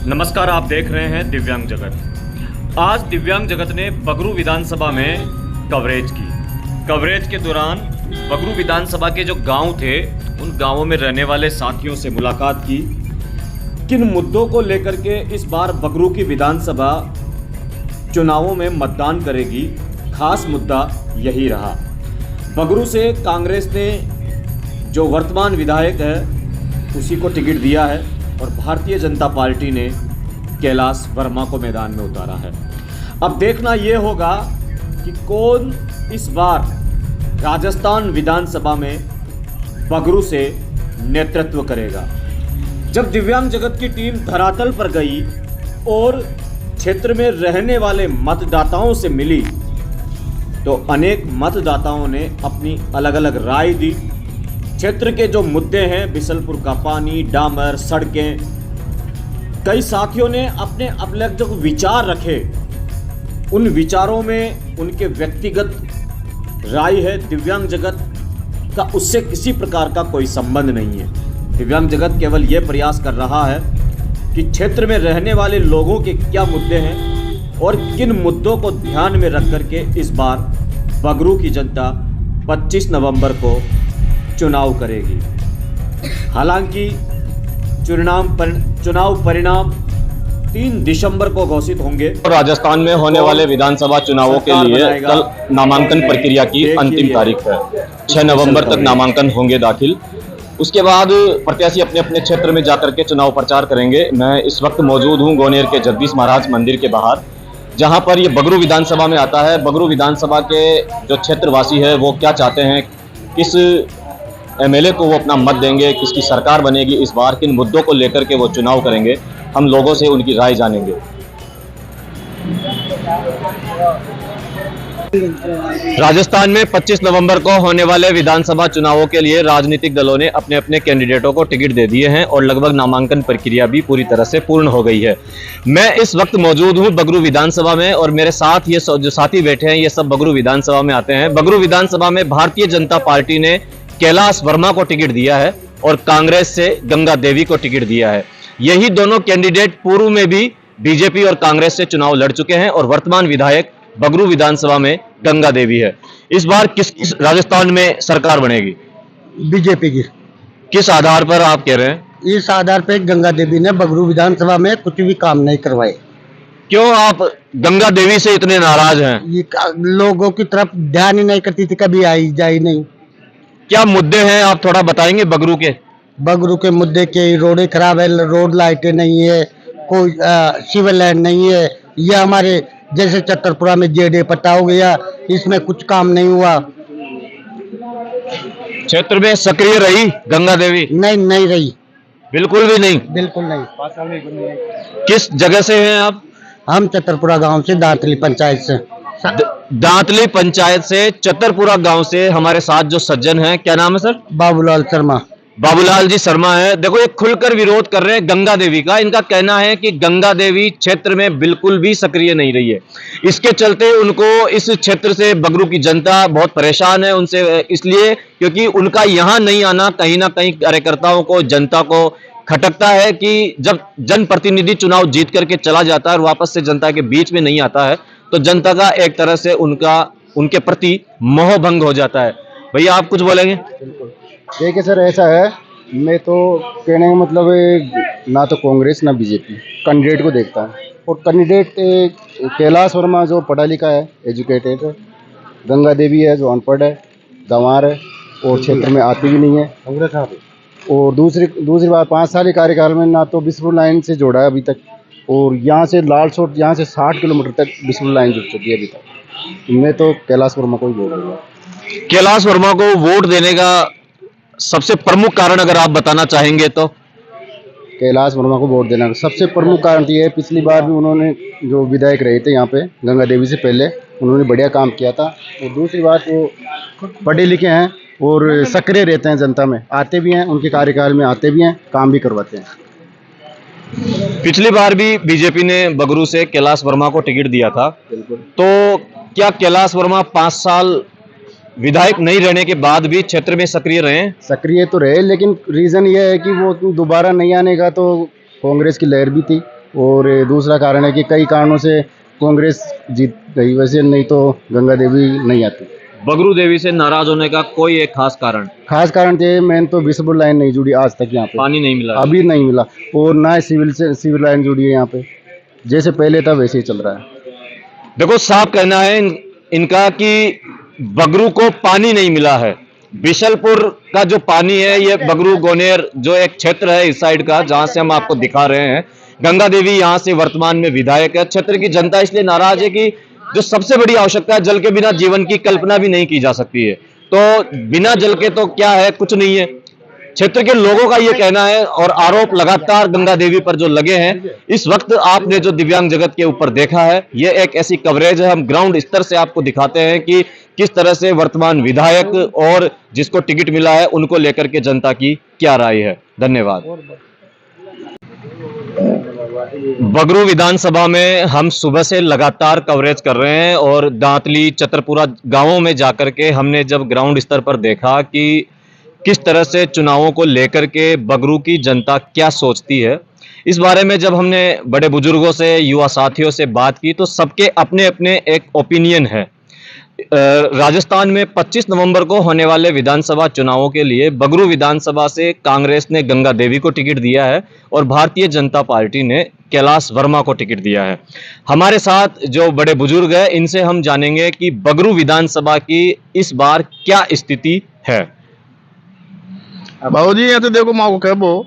नमस्कार, आप देख रहे हैं दिव्यांग जगत। आज दिव्यांग जगत ने बगरू विधानसभा में कवरेज के दौरान बगरू विधानसभा के जो गांव थे उन गांवों में रहने वाले साथियों से मुलाकात की। किन मुद्दों को लेकर के इस बार बगरू की विधानसभा चुनावों में मतदान करेगी, खास मुद्दा यही रहा। बगरू से कांग्रेस ने जो वर्तमान विधायक है उसी को टिकट दिया है और भारतीय जनता पार्टी ने कैलाश वर्मा को मैदान में उतारा है। अब देखना यह होगा कि कौन इस बार राजस्थान विधानसभा में बगरू से नेतृत्व करेगा। जब दिव्यांग जगत की टीम धरातल पर गई और क्षेत्र में रहने वाले मतदाताओं से मिली तो अनेक मतदाताओं ने अपनी अलग अलग राय दी। क्षेत्र के जो मुद्दे हैं, बिसलपुर का पानी, डामर, सड़कें, कई साथियों ने अपने अलग जो विचार रखे, उन विचारों में उनके व्यक्तिगत राय है। दिव्यांग जगत का उससे किसी प्रकार का कोई संबंध नहीं है। दिव्यांग जगत केवल ये प्रयास कर रहा है कि क्षेत्र में रहने वाले लोगों के क्या मुद्दे हैं और किन मुद्दों को ध्यान में रख करके इस बार बगरू की जनता 25 नवंबर को चुनाव करेगी। हालांकि चुनाव परिणाम 3 दिसंबर को घोषित होंगे। राजस्थान में होने वाले विधानसभा चुनावों के लिए कल नामांकन प्रक्रिया की अंतिम तारीख है। 6 नवंबर तक नामांकन होंगे दाखिल। उसके बाद प्रत्याशी अपने अपने क्षेत्र में जाकर के चुनाव प्रचार करेंगे। मैं इस वक्त मौजूद हूं गोनेर के जगदीश महाराज मंदिर के बाहर, जहां पर ये बगरू विधानसभा में आता है। बगरू विधानसभा के जो क्षेत्रवासी है वो क्या चाहते हैं, किस एमएलए को वो अपना मत देंगे, किसकी सरकार बनेगी इस बार, किन मुद्दों को लेकर के वो चुनाव करेंगे, हम लोगों से उनकी राय जानेंगे। राजस्थान में 25 नवंबर को होने वाले विधानसभा चुनावों के लिए राजनीतिक दलों ने अपने अपने कैंडिडेटों को टिकट दे दिए हैं और लगभग नामांकन प्रक्रिया भी पूरी तरह से पूर्ण हो गई है। मैं इस वक्त मौजूद हूं बगरू विधानसभा में और मेरे साथ ये जो साथी बैठे हैं ये सब बगरू विधानसभा में आते हैं। बगरू विधानसभा में भारतीय जनता पार्टी ने कैलाश वर्मा को टिकट दिया है और कांग्रेस से गंगा देवी को टिकट दिया है। यही दोनों कैंडिडेट पूर्व में भी बीजेपी और कांग्रेस से चुनाव लड़ चुके हैं और वर्तमान विधायक बगरू विधानसभा में गंगा देवी है। इस बार किस राजस्थान में सरकार बनेगी? बीजेपी की। किस आधार पर आप कह रहे हैं? इस आधार पर गंगा देवी ने बगरू विधानसभा में कुछ भी काम नहीं करवाए। क्यों आप गंगा देवी से इतने नाराज हैं? ये लोगों की तरफ ध्यान ही नहीं करती थी, कभी आई जाई नहीं। क्या मुद्दे हैं आप थोड़ा बताएंगे बगरू के? बगरू के मुद्दे के रोडें खराब है, रोड लाइटें नहीं है, कोई सिविल लाइन नहीं है। ये हमारे जैसे चतरपुरा में जेडे पट्टा हो गया, इसमें कुछ काम नहीं हुआ। क्षेत्र में सक्रिय रही गंगा देवी? नहीं रही, बिल्कुल भी नहीं। बिल्कुल नहीं। किस जगह से हैं आप? हम चतरपुरा गांव से, दांतली पंचायत से। दांतली पंचायत से, चतरपुरा गांव से हमारे साथ जो सज्जन हैं, क्या नाम है सर? बाबूलाल शर्मा। बाबूलाल जी शर्मा है। देखो, ये खुलकर विरोध कर रहे हैं गंगा देवी का। इनका कहना है कि गंगा देवी क्षेत्र में बिल्कुल भी सक्रिय नहीं रही है। इसके चलते उनको इस क्षेत्र से बगरू की जनता बहुत परेशान है उनसे, इसलिए क्योंकि उनका यहाँ नहीं आना कहीं ना कहीं कार्यकर्ताओं को, जनता को खटकता है कि जब जनप्रतिनिधि चुनाव जीत करके चला जाता है और वापस से जनता के बीच में नहीं आता है तो जनता का एक तरह से उनके प्रति मोह भंग हो जाता है। भैया आप कुछ बोलेंगे? देखिए सर, ऐसा है, मैं तो कहने का मतलब ना तो कांग्रेस ना बीजेपी कैंडिडेट को देखता हूँ। और कैंडिडेट कैलाश वर्मा जो पढ़ा लिखा है, एजुकेटेड है, गंगा देवी है जो अनपढ़ है, गंवार है और क्षेत्र में आती भी नहीं है। और दूसरी बात, 5 साल के कार्यकाल में ना तो बिसपुर लाइन से जोड़ा है अभी तक, और यहाँ से लालसोट यहाँ से 60 किलोमीटर तक बिसपुर लाइन जुड़ चुकी है अभी तक। मैं तो कैलाश वर्मा को ही वोट दूंगा। कैलाश वर्मा को वोट देने का सबसे प्रमुख कारण अगर आप बताना चाहेंगे तो? कैलाश वर्मा को वोट देना सबसे प्रमुख कारण ये है, पिछली बार भी उन्होंने जो विधायक रहे थे यहाँ पे गंगा देवी से पहले, उन्होंने बढ़िया काम किया था। और दूसरी बात, वो पढ़े लिखे हैं और सक्रिय रहते हैं, जनता में आते भी हैं, उनके कार्यकाल में आते भी हैं, काम भी करवाते हैं। पिछली बार भी बीजेपी ने बगरू से कैलाश वर्मा को टिकट दिया था। बिल्कुल। तो क्या कैलाश वर्मा 5 साल विधायक नहीं रहने के बाद भी क्षेत्र में सक्रिय रहे? सक्रिय तो रहे, लेकिन रीज़न ये है कि वो दोबारा नहीं आने का तो कांग्रेस की लहर भी थी और दूसरा कारण है कि कई कारणों से कांग्रेस जीत गई, वैसे नहीं तो गंगा देवी नहीं आती। बगरू देवी से नाराज होने का कोई एक खास कारण? खास कारण ये मेन तो बिसपुर लाइन नहीं जुड़ी आज तक, यहाँ पे पानी नहीं मिला अभी नहीं मिला, और ना ही सिविल लाइन जुड़ी है यहाँ पे, जैसे पहले था वैसे ही चल रहा है। देखो साफ कहना है इनका कि बगरू को पानी नहीं मिला है। बिशलपुर का जो पानी है ये बगरू गोनेर जो एक क्षेत्र है इस साइड का, जहां से हम आपको दिखा रहे हैं, गंगा देवी यहां से वर्तमान में विधायक है। क्षेत्र की जनता इसलिए नाराज है कि जो सबसे बड़ी आवश्यकता है, जल के बिना जीवन की कल्पना भी नहीं की जा सकती है, तो बिना जल के तो क्या है, कुछ नहीं है। क्षेत्र के लोगों का यह कहना है और आरोप लगातार गंगा देवी पर जो लगे हैं। इस वक्त आपने जो दिव्यांग जगत के ऊपर देखा है, यह एक ऐसी कवरेज है, हम ग्राउंड स्तर से आपको दिखाते हैं कि किस तरह से वर्तमान विधायक और जिसको टिकट मिला है उनको लेकर के जनता की क्या राय है। धन्यवाद। बगरू विधानसभा में हम सुबह से लगातार कवरेज कर रहे हैं और दांतली चतरपुरा गांवों में जाकर के हमने जब ग्राउंड स्तर पर देखा कि किस तरह से चुनावों को लेकर के बगरू की जनता क्या सोचती है, इस बारे में जब हमने बड़े बुजुर्गों से, युवा साथियों से बात की, तो सबके अपने अपने एक ओपिनियन है। राजस्थान में 25 नवंबर को होने वाले विधानसभा चुनावों के लिए बगरू विधानसभा से कांग्रेस ने गंगा देवी को टिकट दिया है और भारतीय जनता पार्टी ने कैलाश वर्मा को टिकट दिया है। हमारे साथ जो बड़े बुजुर्ग हैं, इनसे हम जानेंगे कि बगरू विधानसभा की इस बार क्या स्थिति है। बाबू जी यहाँ तो देखो माँ को कहबो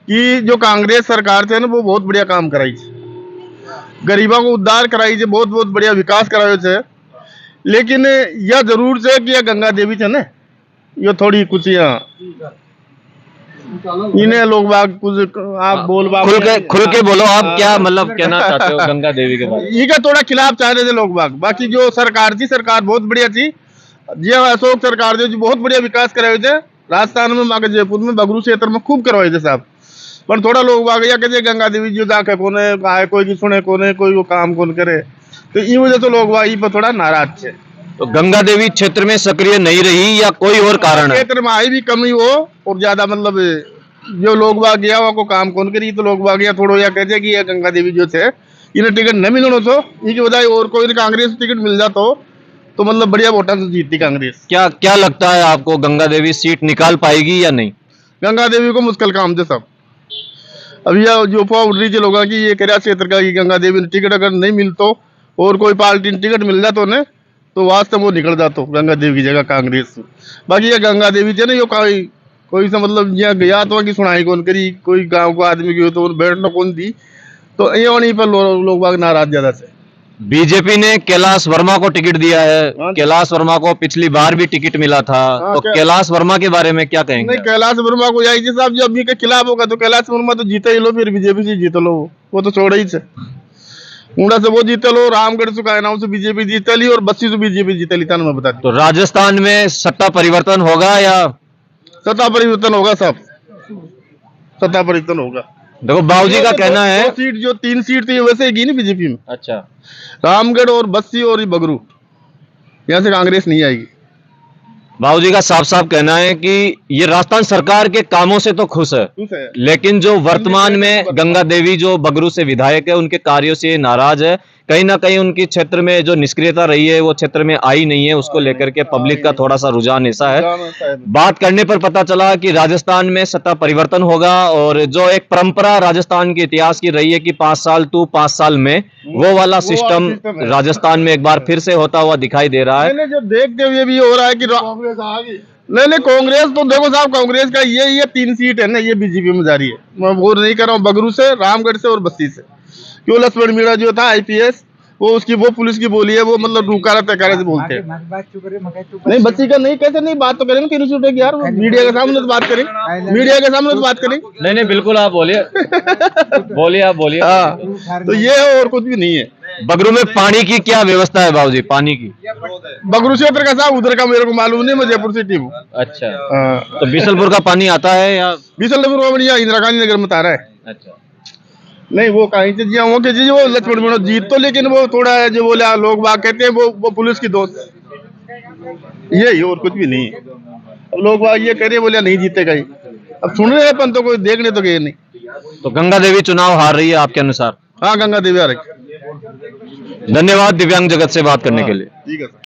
कि जो कांग्रेस सरकार थे ना वो बहुत बढ़िया काम कराई थी, गरीबों को उद्धार कराई थी, बहुत बहुत बढ़िया विकास करायो थे। लेकिन यह जरूर से कि यह गंगा देवी थे ना, ये थोड़ी कुछ यहाँ इन्हें लोग बाग कुछ आप खुल के बोलो, आप क्या मतलब कहना चाहते हो गंगा देवी के बारे में? ये थोड़ा खिलाफ चाह रहे थे लोग बाग। बाकी जो सरकार थी, सरकार बहुत बढ़िया थी। जी अशोक सरकार जो बहुत बढ़िया विकास कराए थे राजस्थान में, माँ के जयपुर में, बगरू क्षेत्र में खूब करवाए थे साहब। पर थोड़ा लोग बाग या कहते गंगा देवी जो जाके कोने आए, कोई की सुने कोने, कोई वो काम कौन करे, तो ये वजह से लोग बाग पर थोड़ा नाराज थे। तो गंगा देवी क्षेत्र में सक्रिय नहीं रही या कोई और कारण है? क्षेत्र में आई भी कमी हो और ज्यादा मतलब जो लोग बाग गया वो को काम कौन करी, तो लोग बाग या थोड़ा या कहते कि ये गंगा देवी जो थे इन्हें टिकट न मिलना तो इसकी बजाय और कोई कांग्रेस टिकट मिल जाता तो मतलब बढ़िया वोटा से जीतती कांग्रेस। क्या लगता है आपको, गंगा देवी सीट निकाल पाएगी या नहीं? गंगा देवी को मुश्किल काम थे सब। अभी जो अफवाह उड़ रही थी लोगों की ये कह क्षेत्र का कि गंगा देवी टिकट अगर नहीं मिलतो और कोई पार्टी टिकट मिल जातो ने तो वास्तव वो निकल जातो गंगा देवी की जगह कांग्रेस। बाकी ये गंगा देवी थे ना, यो कोई सा मतलब यहाँ गया तो कि सुनाई कौन करी, कोई गाँव को आदमी गयो तो बैठना कौन दी, तो ये वहीं पर लोग बाग नाराज ज्यादा से। बीजेपी ने कैलाश वर्मा को टिकट दिया है। कैलाश वर्मा को पिछली बार भी टिकट मिला था, तो कैलाश वर्मा के बारे में क्या कहेंगे? नहीं, कैलाश वर्मा को यही जी साहब, जब के खिलाफ होगा तो कैलाश वर्मा तो जीते ही लो, फिर बीजेपी से जीते लो, वो तो छोड़ ही से ऊँड़ा से वो जीते लो, रामगढ़ से का नाम से बीजेपी जीते ली और बस्सी से बीजेपी जीते ली था। मैं बता दूं, तो राजस्थान में सत्ता परिवर्तन होगा या? सत्ता परिवर्तन होगा साहब, सत्ता परिवर्तन होगा। देखो बाबूजी का कहना है, सीट जो 3 सीट थी वैसे ही नहीं बीजेपी में। अच्छा, रामगढ़ और बस्सी और बगरू, यहाँ से कांग्रेस नहीं आएगी। बाबूजी का साफ साफ कहना है कि ये राजस्थान सरकार के कामों से तो खुश है, लेकिन जो वर्तमान में गंगा देवी जो बगरू से विधायक है उनके कार्यों से नाराज है। कहीं ना कहीं उनकी क्षेत्र में जो निष्क्रियता रही है वो क्षेत्र में आई नहीं है, उसको लेकर के पब्लिक का थोड़ा सा रुझान ऐसा है। बात करने पर पता चला कि राजस्थान में सत्ता परिवर्तन होगा और जो एक परंपरा राजस्थान के इतिहास की रही है कि 5 साल तू 5 साल में, वो वाला सिस्टम राजस्थान में एक बार फिर से होता हुआ दिखाई दे रहा है। जो देखते हुए भी हो रहा है कि नहीं कांग्रेस तो देखो साहब, कांग्रेस का ये 3 सीट है ना, ये बीजेपी में जा रही है। मैं वो नहीं कर रहा हूँ, बगरू से, रामगढ़ से और बस्ती से। क्यों लक्ष्मण मीणा जो था आईपीएस, वो पुलिस की बोली है, वो मतलब रूकारा तकारा से बोलते हैं। नहीं बच्ची का नहीं, कैसे नहीं, बात तो करेंगे 3 सीट यार, मीडिया के सामने तो बात करेंगे, मीडिया के सामने तो बात करेंगे। नहीं बिल्कुल, आप बोलिए बोलिए, आप बोलिए। हाँ, तो ये है और कुछ भी नहीं है। बगरू में पानी की क्या व्यवस्था है बाबूजी? पानी की बगरू क्षेत्र का साहब उधर का मेरे को मालूम नहीं, मैं जयपुर सिटी हूँ। अच्छा, तो बीसलपुर का पानी आता है या? बीसलपुर में इंदिरा गांधी नगर में आ रहा है। अच्छा, नहीं वो कहीं से वो के जी वो लक्ष्मण मीणा जीत तो, लेकिन वो थोड़ा है जो बोले लोग बाग कहते हैं वो पुलिस की दोस्त, ये और कुछ भी नहीं है। अब लोग बाग ये कह रहे बोले नहीं जीतेगा ही, अब सुन रहे हैं अपन तो कोई देखने तो गए नहीं। तो गंगा देवी चुनाव हार रही है आपके अनुसार? हाँ, गंगा देवी आ रही। धन्यवाद दिव्यांग जगत से बात करने के लिए। ठीक है सर।